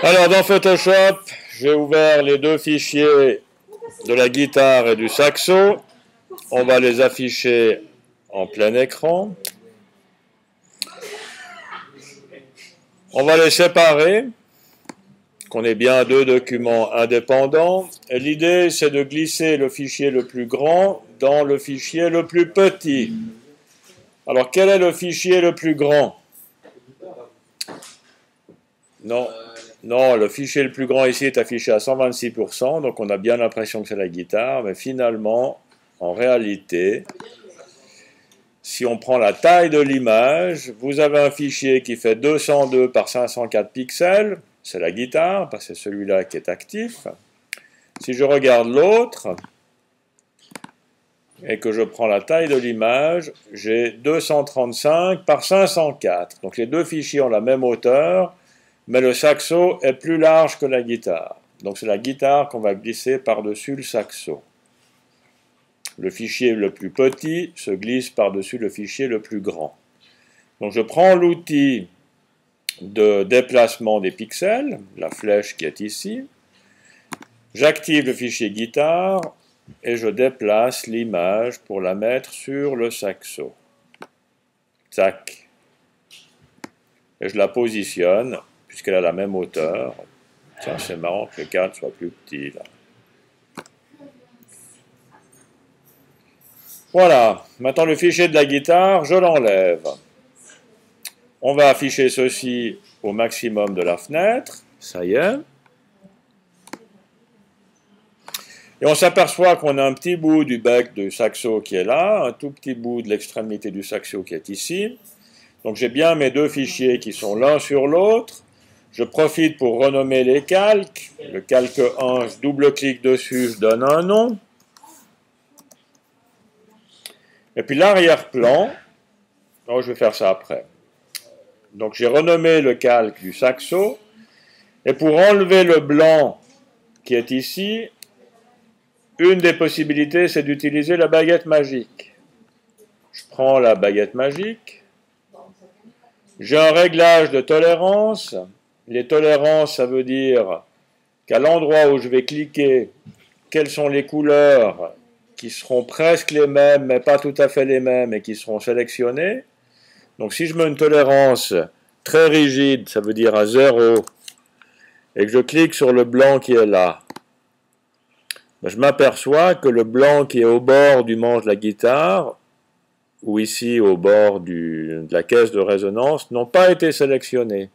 Alors dans Photoshop, j'ai ouvert les deux fichiers de la guitare et du saxo. On va les afficher en plein écran. On va les séparer, qu'on ait bien deux documents indépendants. Et l'idée, c'est de glisser le fichier le plus grand dans le fichier le plus petit. Alors, quel est le fichier le plus grand? Non, non, le fichier le plus grand ici est affiché à 126%, donc on a bien l'impression que c'est la guitare, mais finalement, en réalité, si on prend la taille de l'image, vous avez un fichier qui fait 202 par 504 pixels, c'est la guitare, parce que c'est celui-là qui est actif. Si je regarde l'autre, et que je prends la taille de l'image, j'ai 235 par 504. Donc les deux fichiers ont la même hauteur, mais le saxo est plus large que la guitare. Donc c'est la guitare qu'on va glisser par-dessus le saxo. Le fichier le plus petit se glisse par-dessus le fichier le plus grand. Donc je prends l'outil de déplacement des pixels, la flèche qui est ici. J'active le fichier guitare et je déplace l'image pour la mettre sur le saxo. Tac. Et je la positionne, puisqu'elle a la même hauteur. Tiens, c'est marrant que le cadre soit plus petit, là. Voilà. Maintenant, le fichier de la guitare, je l'enlève. On va afficher ceci au maximum de la fenêtre. Ça y est. Et on s'aperçoit qu'on a un petit bout du bec du saxo qui est là, un tout petit bout de l'extrémité du saxo qui est ici. Donc j'ai bien mes deux fichiers qui sont l'un sur l'autre. Je profite pour renommer les calques. Le calque 1, je double-clique dessus, je donne un nom. Et puis l'arrière-plan, oh, je vais faire ça après. Donc j'ai renommé le calque du saxo. Et pour enlever le blanc qui est ici, une des possibilités, c'est d'utiliser la baguette magique. Je prends la baguette magique. J'ai un réglage de tolérance. Les tolérances, ça veut dire qu'à l'endroit où je vais cliquer, quelles sont les couleurs qui seront presque les mêmes, mais pas tout à fait les mêmes, et qui seront sélectionnées. Donc si je mets une tolérance très rigide, ça veut dire à 0, et que je clique sur le blanc qui est là, je m'aperçois que le blanc qui est au bord du manche de la guitare, ou ici au bord de la caisse de résonance, n'ont pas été sélectionnés.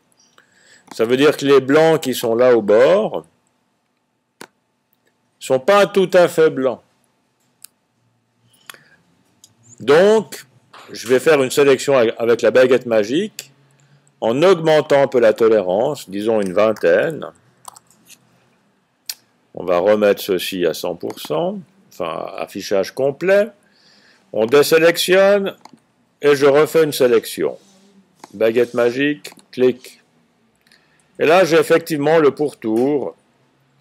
Ça veut dire que les blancs qui sont là au bord ne sont pas tout à fait blancs. Donc, je vais faire une sélection avec la baguette magique en augmentant un peu la tolérance, disons une vingtaine. On va remettre ceci à 100%, enfin affichage complet. On désélectionne et je refais une sélection. Baguette magique, clic. Et là, j'ai effectivement le pourtour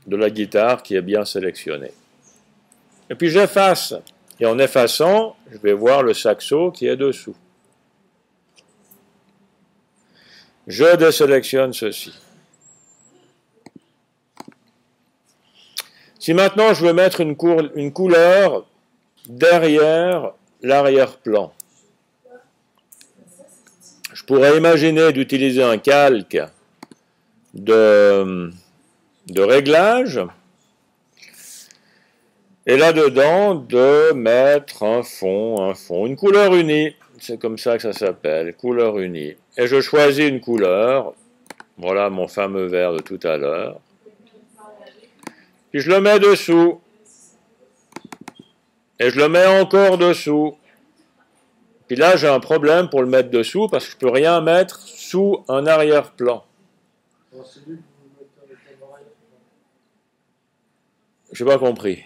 de la guitare qui est bien sélectionné. Et puis j'efface. Et en effaçant, je vais voir le saxo qui est dessous. Je désélectionne ceci. Si maintenant je veux mettre une couleur derrière l'arrière-plan, je pourrais imaginer d'utiliser un calque de réglage, et là-dedans de mettre un fond, une couleur unie, c'est comme ça que ça s'appelle, couleur unie. Et je choisis une couleur, voilà mon fameux vert de tout à l'heure, puis je le mets dessous, et je le mets encore dessous. Puis là, j'ai un problème pour le mettre dessous, parce que je ne peux rien mettre sous un arrière-plan. Je n'ai pas compris.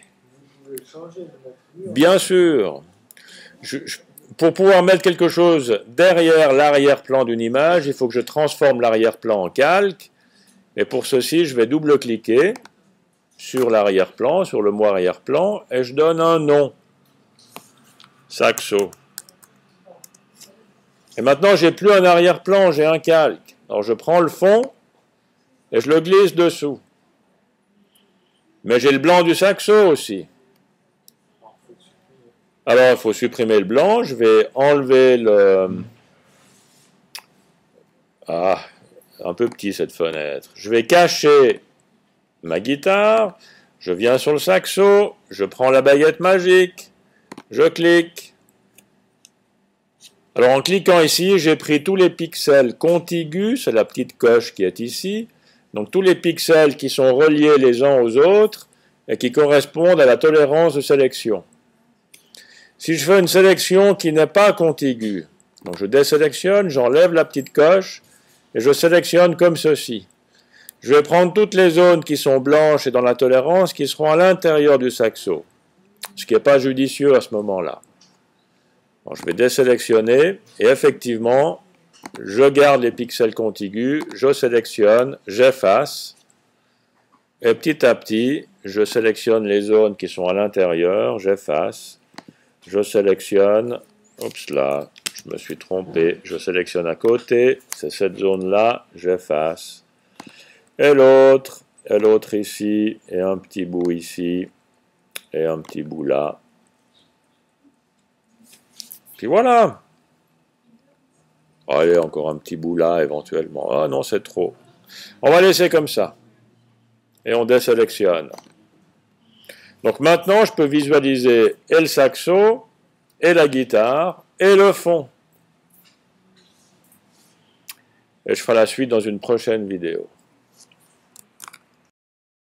Bien sûr. Pour pouvoir mettre quelque chose derrière l'arrière-plan d'une image, il faut que je transforme l'arrière-plan en calque. Et pour ceci, je vais double-cliquer sur l'arrière-plan, sur le mot arrière-plan, et je donne un nom. Saxo. Et maintenant, j'ai plus un arrière-plan, j'ai un calque. Alors je prends le fond, et je le glisse dessous. Mais j'ai le blanc du saxo aussi. Alors, il faut supprimer le blanc. Je vais enlever le... Ah, un peu petit cette fenêtre. Je vais cacher ma guitare. Je viens sur le saxo. Je prends la baguette magique. Je clique. Alors, en cliquant ici, j'ai pris tous les pixels contigus. C'est la petite coche qui est ici. Donc, tous les pixels qui sont reliés les uns aux autres et qui correspondent à la tolérance de sélection. Si je fais une sélection qui n'est pas contiguë, donc je désélectionne, j'enlève la petite coche et je sélectionne comme ceci. Je vais prendre toutes les zones qui sont blanches et dans la tolérance qui seront à l'intérieur du saxo, ce qui n'est pas judicieux à ce moment-là. Donc je vais désélectionner et effectivement, je garde les pixels contigus, je sélectionne, j'efface et petit à petit, je sélectionne les zones qui sont à l'intérieur, j'efface. Je sélectionne, oups là, je me suis trompé, je sélectionne à côté, c'est cette zone-là, j'efface. Et l'autre ici, et un petit bout ici, et un petit bout là. Puis voilà. Allez, encore un petit bout là, éventuellement. Ah non, c'est trop. On va laisser comme ça. Et on désélectionne. Donc maintenant, je peux visualiser et le saxo, et la guitare, et le fond. Et je ferai la suite dans une prochaine vidéo.